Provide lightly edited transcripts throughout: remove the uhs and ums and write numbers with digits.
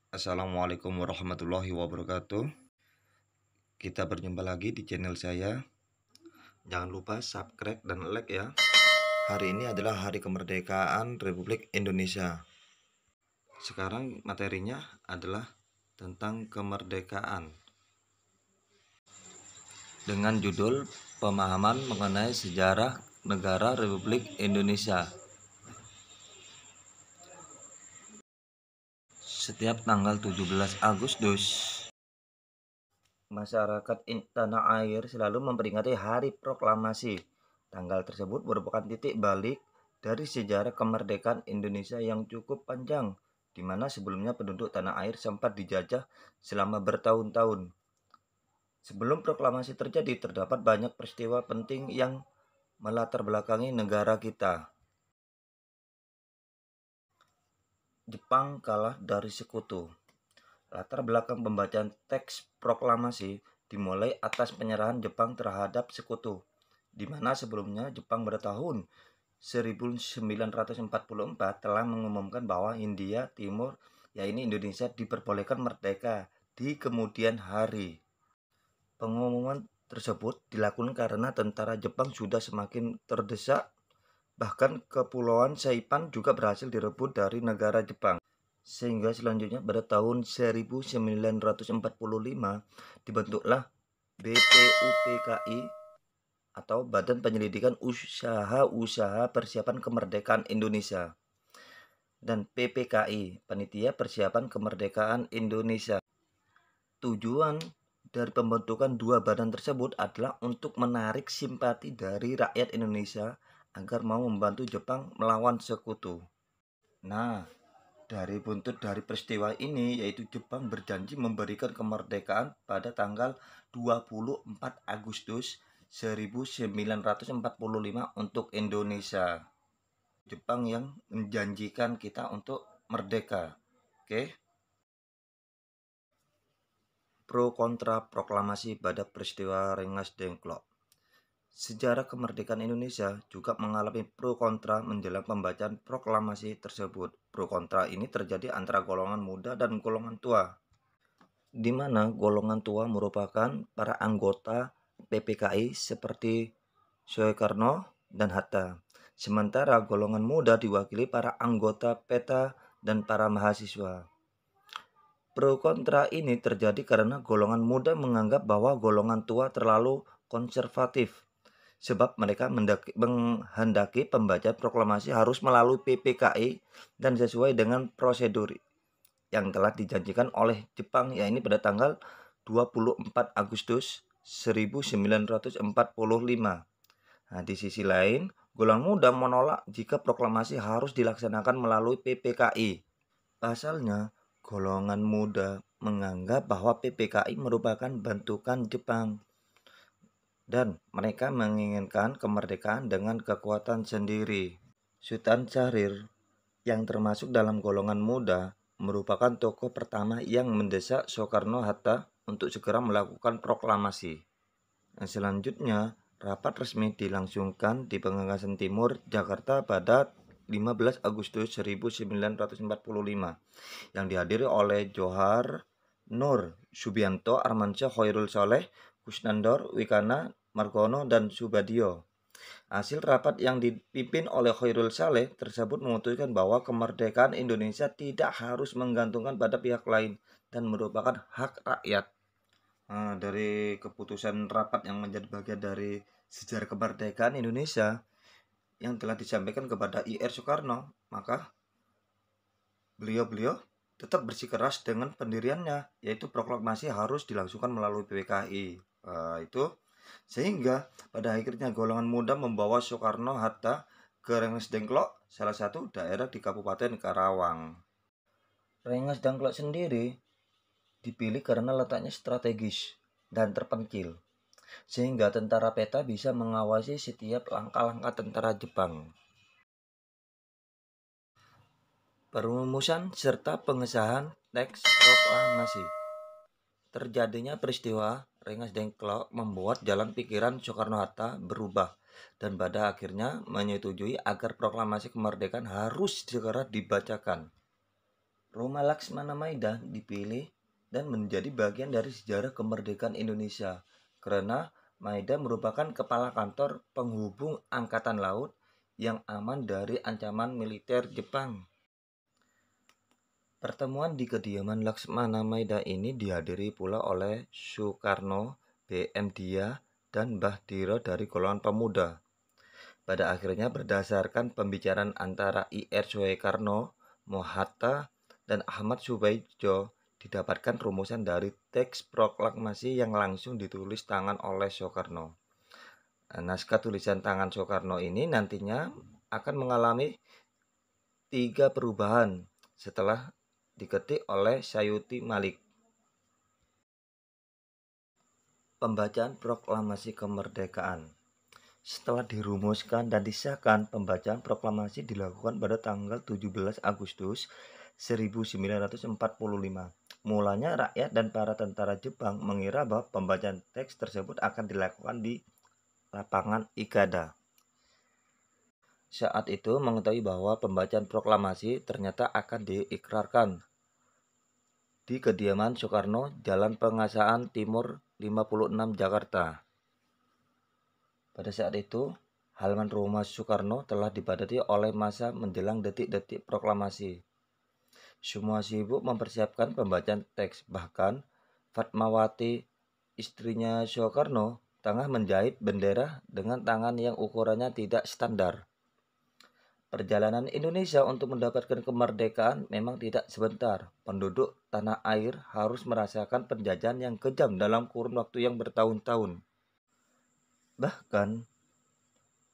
Assalamualaikum warahmatullahi wabarakatuh. Kita berjumpa lagi di channel saya. Jangan lupa subscribe dan like ya. Hari ini adalah hari kemerdekaan Republik Indonesia. Sekarang materinya adalah tentang kemerdekaan dengan judul pemahaman mengenai sejarah negara Republik Indonesia. Setiap tanggal 17 Agustus, masyarakat tanah air selalu memperingati Hari Proklamasi. Tanggal tersebut merupakan titik balik dari sejarah kemerdekaan Indonesia yang cukup panjang, di mana sebelumnya penduduk tanah air sempat dijajah selama bertahun-tahun. Sebelum proklamasi terjadi, terdapat banyak peristiwa penting yang melatar belakangi negara kita. Jepang kalah dari sekutu. Latar belakang pembacaan teks proklamasi dimulai atas penyerahan Jepang terhadap sekutu, di mana sebelumnya Jepang pada tahun 1944 telah mengumumkan bahwa Hindia Timur, yaitu Indonesia, diperbolehkan merdeka di kemudian hari. Pengumuman tersebut dilakukan karena tentara Jepang sudah semakin terdesak. Bahkan Kepulauan Saipan juga berhasil direbut dari negara Jepang. Sehingga selanjutnya pada tahun 1945 dibentuklah BPUPKI atau Badan Penyelidikan Usaha-Usaha Persiapan Kemerdekaan Indonesia, dan PPKI, Panitia Persiapan Kemerdekaan Indonesia. Tujuan dari pembentukan dua badan tersebut adalah untuk menarik simpati dari rakyat Indonesia agar mau membantu Jepang melawan sekutu. Nah, dari buntut dari peristiwa ini, yaitu Jepang berjanji memberikan kemerdekaan pada tanggal 24 Agustus 1945 untuk Indonesia. Jepang yang menjanjikan kita untuk merdeka. Oke. Pro kontra proklamasi pada peristiwa Rengas Dengklok. Sejarah kemerdekaan Indonesia juga mengalami pro kontra menjelang pembacaan proklamasi tersebut. Pro kontra ini terjadi antara golongan muda dan golongan tua, di mana golongan tua merupakan para anggota PPKI seperti Soekarno dan Hatta. Sementara golongan muda diwakili para anggota PETA dan para mahasiswa. Pro kontra ini terjadi karena golongan muda menganggap bahwa golongan tua terlalu konservatif, sebab mereka menghendaki pembacaan proklamasi harus melalui PPKI dan sesuai dengan prosedur yang telah dijanjikan oleh Jepang, yaitu pada tanggal 24 Agustus 1945. Nah, di sisi lain, golongan muda menolak jika proklamasi harus dilaksanakan melalui PPKI. Pasalnya, golongan muda menganggap bahwa PPKI merupakan bentukan Jepang dan mereka menginginkan kemerdekaan dengan kekuatan sendiri. Sultan Syahrir yang termasuk dalam golongan muda merupakan tokoh pertama yang mendesak Soekarno-Hatta untuk segera melakukan proklamasi. Selanjutnya, rapat resmi dilangsungkan di Pengawasan Timur, Jakarta pada 15 Agustus 1945 yang dihadiri oleh Johar, Nur, Subianto, Armansyah, Khairul Saleh, Kusnandar, Wikana, Margono, dan Subadio. Hasil rapat yang dipimpin oleh Khairul Saleh tersebut memutuskan bahwa kemerdekaan Indonesia tidak harus menggantungkan pada pihak lain dan merupakan hak rakyat. Dari keputusan rapat yang menjadi bagian dari sejarah kemerdekaan Indonesia yang telah disampaikan kepada IR Soekarno, maka beliau tetap bersikeras dengan pendiriannya, yaitu proklamasi harus dilangsungkan melalui PPKI. Itu sehingga pada akhirnya golongan muda membawa Soekarno-Hatta ke Rengas Dengklok, salah satu daerah di Kabupaten Karawang. Rengas Dengklok sendiri dipilih karena letaknya strategis dan terpencil, sehingga tentara PETA bisa mengawasi setiap langkah-langkah tentara Jepang. Perumusan serta pengesahan teks proklamasi. Terjadinya peristiwa Rengas Dengklok membuat jalan pikiran Soekarno-Hatta berubah dan pada akhirnya menyetujui agar proklamasi kemerdekaan harus segera dibacakan. Rumah Laksmana Maida dipilih dan menjadi bagian dari sejarah kemerdekaan Indonesia karena Maida merupakan kepala kantor penghubung angkatan laut yang aman dari ancaman militer Jepang. Pertemuan di kediaman Laksmana Maida ini dihadiri pula oleh Soekarno, B.M. Dia, dan Mbah Diro dari golongan pemuda. Pada akhirnya berdasarkan pembicaraan antara I.R. Soekarno, Mohatta, dan Ahmad Subaijo, didapatkan rumusan dari teks proklamasi yang langsung ditulis tangan oleh Soekarno. Naskah tulisan tangan Soekarno ini nantinya akan mengalami 3 perubahan setelah diketik oleh Sayuti Malik. Pembacaan proklamasi kemerdekaan. Setelah dirumuskan dan disahkan, pembacaan proklamasi dilakukan pada tanggal 17 Agustus 1945. Mulanya rakyat dan para tentara Jepang mengira bahwa pembacaan teks tersebut akan dilakukan di lapangan Ikada. Saat itu mengetahui bahwa pembacaan proklamasi ternyata akan diikrarkan di kediaman Soekarno, Jalan Pengasaan Timur 56 Jakarta. Pada saat itu, halaman rumah Soekarno telah dipadati oleh massa menjelang detik-detik proklamasi. Semua sibuk mempersiapkan pembacaan teks, bahkan Fatmawati, istrinya Soekarno, tengah menjahit bendera dengan tangan yang ukurannya tidak standar. Perjalanan Indonesia untuk mendapatkan kemerdekaan memang tidak sebentar. Penduduk tanah air harus merasakan penjajahan yang kejam dalam kurun waktu yang bertahun-tahun. Bahkan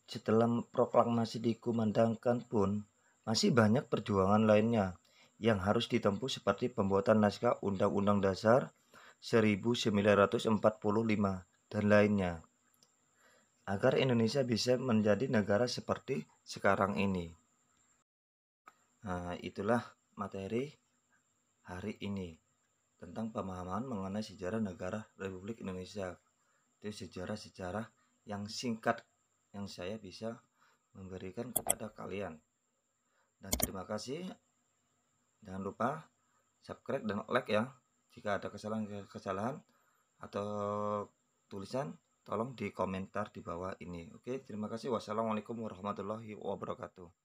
setelah proklamasi dikumandangkan pun, masih banyak perjuangan lainnya yang harus ditempuh seperti pembuatan naskah Undang-Undang Dasar 1945 dan lainnya, agar Indonesia bisa menjadi negara seperti sekarang ini. Nah, itulah materi hari ini tentang pemahaman mengenai sejarah negara Republik Indonesia. Itu sejarah-sejarah yang singkat yang saya bisa memberikan kepada kalian. Dan terima kasih. Jangan lupa subscribe dan like ya. Jika ada kesalahan atau tulisan, tolong di komentar di bawah ini. Oke, terima kasih. Wassalamualaikum warahmatullahi wabarakatuh.